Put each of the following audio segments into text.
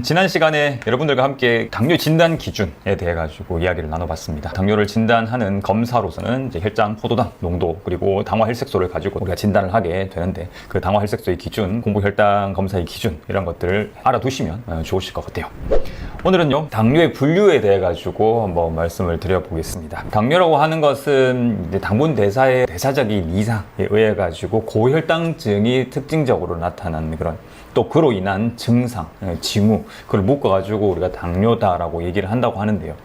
지난 시간에 여러분들과 함께 당뇨 진단 기준에 대해 가지고 이야기를 나눠봤습니다. 당뇨를 진단하는 검사로서는 이제 혈당, 포도당 농도, 그리고 당화 혈색소를 가지고 우리가 진단을 하게 되는데, 그 당화 혈색소의 기준, 공복 혈당 검사의 기준, 이런 것들을 알아두시면 좋으실 것 같아요. 오늘은요, 당뇨의 분류에 대해 가지고 한번 말씀을 드려보겠습니다. 당뇨라고 하는 것은 이제 당분 대사의 대사적인 이상에 의해 가지고 고혈당증이 특징적으로 나타나는 그런, 또 그로 인한 증상, 징후, 그걸 묶어가지고 우리가 당뇨다라고 얘기를 한다고 하는데요.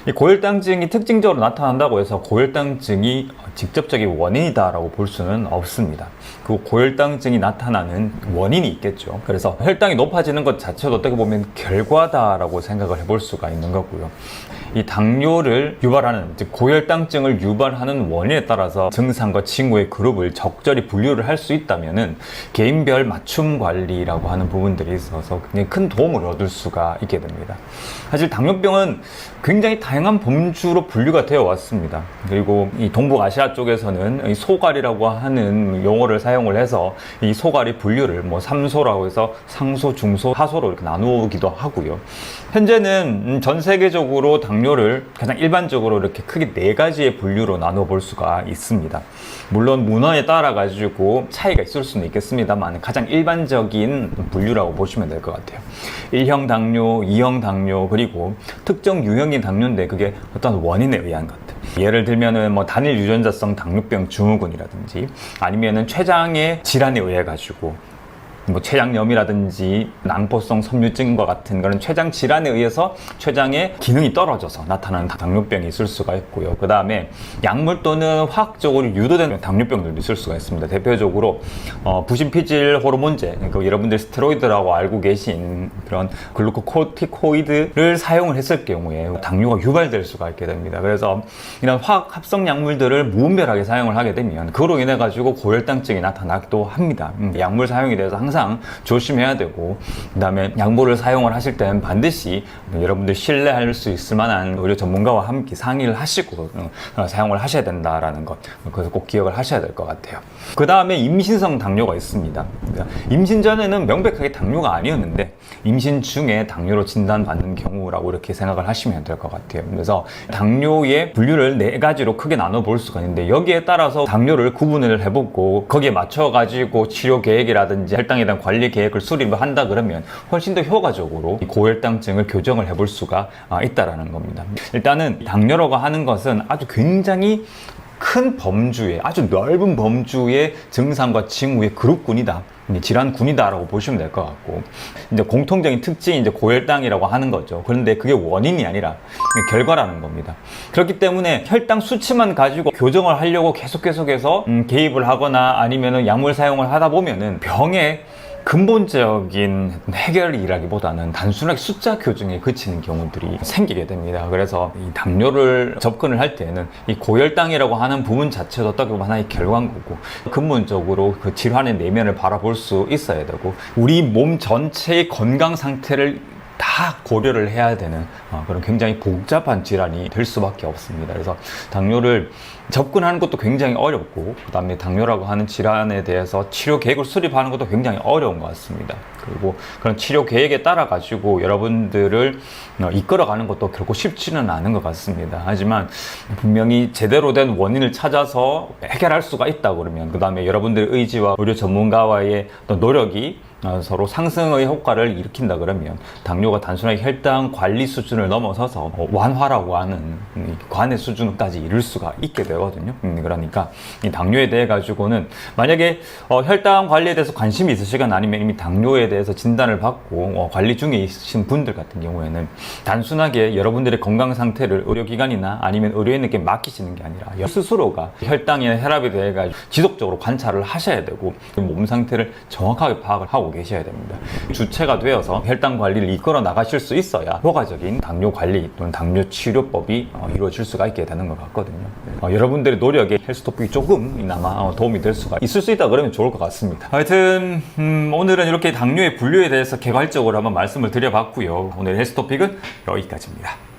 이 고혈당증이 특징적으로 나타난다고 해서 고혈당증이 직접적인 원인이다라고 볼 수는 없습니다. 그 고혈당증이 나타나는 원인이 있겠죠. 그래서 혈당이 높아지는 것 자체도 어떻게 보면 결과다라고 생각을 해볼 수가 있는 거고요. 이 당뇨를 유발하는, 즉 고혈당증을 유발하는 원인에 따라서 증상과 징후의 그룹을 적절히 분류를 할 수 있다면은 개인별 맞춤 관리라고 하는 부분들이 있어서 굉장히 큰 도움을 얻을 수가 있게 됩니다. 사실 당뇨병은 굉장히 다양한 범주로 분류가 되어 왔습니다. 그리고 이 동북아시아 쪽에서는 이 소갈이라고 하는 용어를 사용을 해서 이 소갈이 분류를 뭐 3소라고 해서 상소, 중소, 하소로 이렇게 나누기도 하고요. 현재는 전 세계적으로 당뇨를 가장 일반적으로 이렇게 크게 4가지의 분류로 나눠 볼 수가 있습니다. 물론 문화에 따라 가지고 차이가 있을 수는 있겠습니다만 가장 일반적인 분류라고 보시면 될 것 같아요. 1형 당뇨, 2형 당뇨, 그리고 특정 유형인 당뇨인데 그게 어떤 원인에 의한 것들. 예를 들면은 뭐 단일 유전자성 당뇨병 증후군이라든지, 아니면은 췌장의 질환에 의해 가지고 뭐 췌장염이라든지 낭포성 섬유증과 같은 그런 췌장 질환에 의해서 췌장의 기능이 떨어져서 나타나는 당뇨병이 있을 수가 있고요. 그 다음에 약물 또는 화학적으로 유도된 당뇨병들도 있을 수가 있습니다. 대표적으로 부신피질 호르몬제, 그러니까 여러분들 스테로이드라고 알고 계신 그런 글루코코티코이드를 사용을 했을 경우에 당뇨가 유발될 수가 있게 됩니다. 그래서 이런 화학 합성 약물들을 무분별하게 사용을 하게 되면 그로 인해 가지고 고혈당증이 나타나기도 합니다. 약물 사용에 대해서 항상 조심해야 되고, 그 다음에 약물을 사용을 하실 때는 반드시 여러분들 신뢰할 수 있을 만한 의료 전문가와 함께 상의를 하시고 사용을 하셔야 된다라는 것, 그래서 꼭 기억을 하셔야 될 것 같아요. 그 다음에 임신성 당뇨가 있습니다. 임신 전에는 명백하게 당뇨가 아니었는데 임신 중에 당뇨로 진단받는 경우라고 이렇게 생각을 하시면 될 것 같아요. 그래서 당뇨의 분류를 4가지로 크게 나눠 볼 수가 있는데, 여기에 따라서 당뇨를 구분을 해보고 거기에 맞춰 가지고 치료 계획이라든지 혈당에 대한 관리 계획을 수립을 한다 그러면 훨씬 더 효과적으로 고혈당증을 교정을 해볼 수가 있다라는 겁니다. 일단은 당뇨라고 하는 것은 아주 굉장히 큰 범주의, 아주 넓은 범주의 증상과 징후의 그룹군이다, 질환군이다라고 보시면 될 것 같고, 이제 공통적인 특징이 이제 고혈당이라고 하는 거죠. 그런데 그게 원인이 아니라 결과라는 겁니다. 그렇기 때문에 혈당 수치만 가지고 교정을 하려고 계속해서 개입을 하거나 아니면은 약물 사용을 하다 보면은 병의 근본적인 해결이라기보다는 단순하게 숫자 교정에 그치는 경우들이 생기게 됩니다. 그래서 이 당뇨를 접근을 할 때는 이 고혈당이라고 하는 부분 자체도 어떻게 보면 하나의 결과인 거고, 근본적으로 그 질환의 내면을 바라볼 수 있어야 되고, 우리 몸 전체의 건강 상태를 다 고려를 해야 되는 그런 굉장히 복잡한 질환이 될 수밖에 없습니다. 그래서 당뇨를 접근하는 것도 굉장히 어렵고, 그 다음에 당뇨라고 하는 질환에 대해서 치료 계획을 수립하는 것도 굉장히 어려운 것 같습니다. 그리고 그런 치료 계획에 따라 가지고 여러분들을 이끌어가는 것도 결코 쉽지는 않은 것 같습니다. 하지만 분명히 제대로 된 원인을 찾아서 해결할 수가 있다 그러면, 그 다음에 여러분들의 의지와 의료 전문가와의 어떤 노력이 서로 상승의 효과를 일으킨다 그러면 당뇨가 단순하게 혈당 관리 수준을 넘어서서 완화라고 하는 관의 수준까지 이룰 수가 있게 되거든요. 그러니까 이 당뇨에 대해 가지고는 만약에 혈당 관리에 대해서 관심이 있으시거나 아니면 이미 당뇨에 대해서 진단을 받고 관리 중에 있으신 분들 같은 경우에는 단순하게 여러분들의 건강 상태를 의료기관이나 아니면 의료인에게 맡기시는 게 아니라 스스로가 혈당이나 혈압에 대해 가지고 지속적으로 관찰을 하셔야 되고, 몸 상태를 정확하게 파악을 하고 계셔야 됩니다. 주체가 되어서 혈당 관리를 이끌어 나가실 수 있어야 효과적인 당뇨 관리 또는 당뇨 치료법이 이루어질 수가 있게 되는 것 같거든요. 여러분들의 노력에 헬스토픽이 조금이나마 도움이 될 수가 있을 수 있다 그러면 좋을 것 같습니다. 하여튼 오늘은 이렇게 당뇨의 분류에 대해서 개괄적으로 한번 말씀을 드려봤고요. 오늘 헬스토픽은 여기까지입니다.